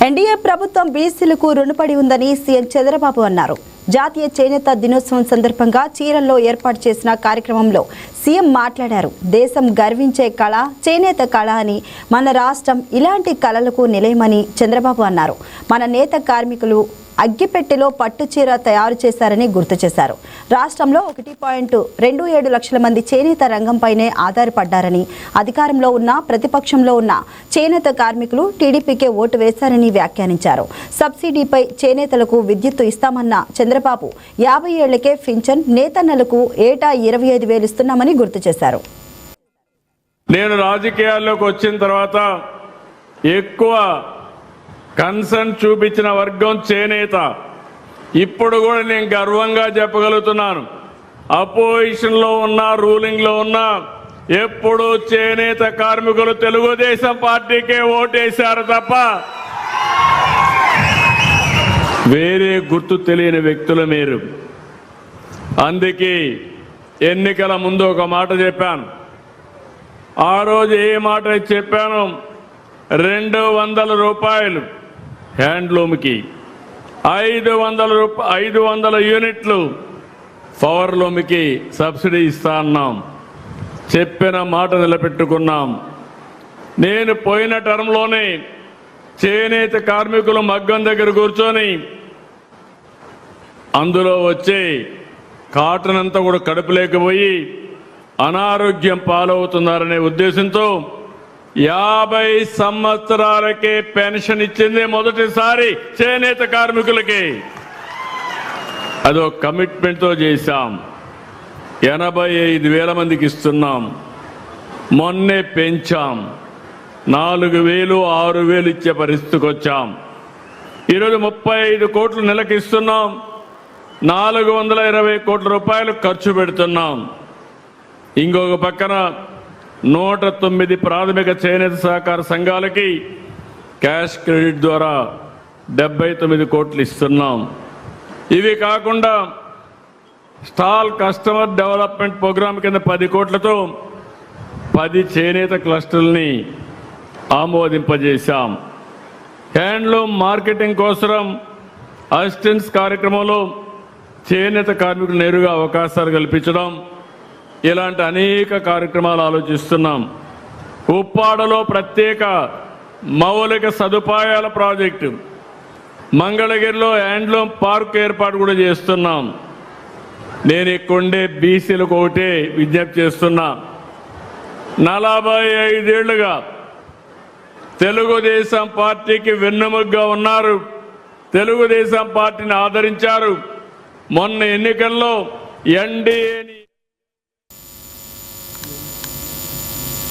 NDA ప్రభుత్వం బీసీలకు రుణపడి ఉందని సీఎం చంద్రబాబు అన్నారు. జాతీయ చేనేత దినోత్సవం సందర్భంగా చీరల్లో ఏర్పాటు చేసిన కార్యక్రమంలో సీఎం మాట్లాడారు. దేశం గర్వించే కళ చేనేత కళ అని, మన రాష్ట్రం ఇలాంటి కళలకు నిలయమని చంద్రబాబు అన్నారు. మన నేత కార్మికులు అగ్గిపెట్టెలో పట్టు చీర తయారు చేశారని గుర్తు చేశారు. రాష్ట్రంలో 1.27 లక్షల మంది చేనేత రంగంపైనే ఆధారపడ్డారని, అధికారంలో ఉన్న ప్రతిపక్షంలో ఉన్న చేనేత కార్మికులు టీడీపీకే ఓటు వేశారని వ్యాఖ్యానించారు. సబ్సిడీపై చేనేతలకు విద్యుత్తు ఇస్తామన్న చంద్రబాబు 50 ఏళ్లకే పింఛన్, నేతన్నలకు ఏటా 25,000 ఇస్తున్నామని గుర్తు చేశారు. నేను రాజకీయాల్లోకి వచ్చిన తర్వాత ఎక్కువ కన్సర్న్ చూపించిన వర్గం చేనేత. ఇప్పుడు కూడా నేను గర్వంగా చెప్పగలుగుతున్నాను, అపోజిషన్లో ఉన్నా రూలింగ్లో ఉన్నా ఎప్పుడు చేనేత కార్మికులు తెలుగుదేశం పార్టీకే ఓటేశారు తప్ప వేరే గుర్తు తెలియని వ్యక్తులు మీరు. అందుకే ఎన్నికల ముందు ఒక మాట చెప్పాను. ఆ రోజు ఏ మాట చెప్పాను, 200 రూపాయలు హ్యాండ్లూమ్కి, 500 యూనిట్లు పవర్లూమ్కి సబ్సిడీ ఇస్తా అన్నాం. చెప్పిన మాట నిలబెట్టుకున్నాం. నేను పోయిన టర్మ్లోనే చేనేత కార్మికులు మగ్గం దగ్గర కూర్చొని అందులో వచ్చే కాటన్ అంతా కూడా కడుపులేకపోయి అనారోగ్యం పాలవుతున్నారనే ఉద్దేశంతో 50 సంవత్సరాలకే పెన్షన్ ఇచ్చింది మొదటిసారి చేనేత కార్మికులకి. అదో కమిట్మెంట్తో చేశాం. 85,000 మందికి ఇస్తున్నాం. మొన్నే పెంచాం. 4,000, 6,000 ఇచ్చే పరిస్థితికి వచ్చాం. ఈరోజు 35 కోట్లు నెలకి ఇస్తున్నాం. 420 కోట్ల రూపాయలు ఖర్చు పెడుతున్నాం. ఇంకొక పక్కన 109 ప్రాథమిక చేనేత సహకార సంఘాలకి క్యాష్ క్రెడిట్ ద్వారా 79 కోట్లు ఇస్తున్నాం. ఇవి కాకుండా స్టాల్ కస్టమర్ డెవలప్మెంట్ ప్రోగ్రాం కింద 10 కోట్లతో 10 చేనేత క్లస్టర్లని ఆమోదింపజేశాం. హ్యాండ్లూమ్ మార్కెటింగ్ కోసం అసిస్టెన్స్ కార్యక్రమంలో చేనేత కార్మికులు నేరుగా అవకాశాలు కల్పించడం, ఇలాంటి అనేక కార్యక్రమాలు ఆలోచిస్తున్నాం. ఉప్పాడలో ప్రత్యేక మౌలిక సదుపాయాల ప్రాజెక్టు, మంగళగిరిలో హ్యాండ్లూమ్ పార్క్ ఏర్పాటు కూడా చేస్తున్నాం. నేను ఇక్కడుండే బీసీలకు ఒకటే విజ్ఞప్తి చేస్తున్నా, 45 ఏళ్లుగా తెలుగుదేశం పార్టీకి వెన్నెముగ్గా ఉన్నారు. తెలుగుదేశం పార్టీని ఆదరించారు. మొన్న ఎన్నికల్లో ఎన్డీఏని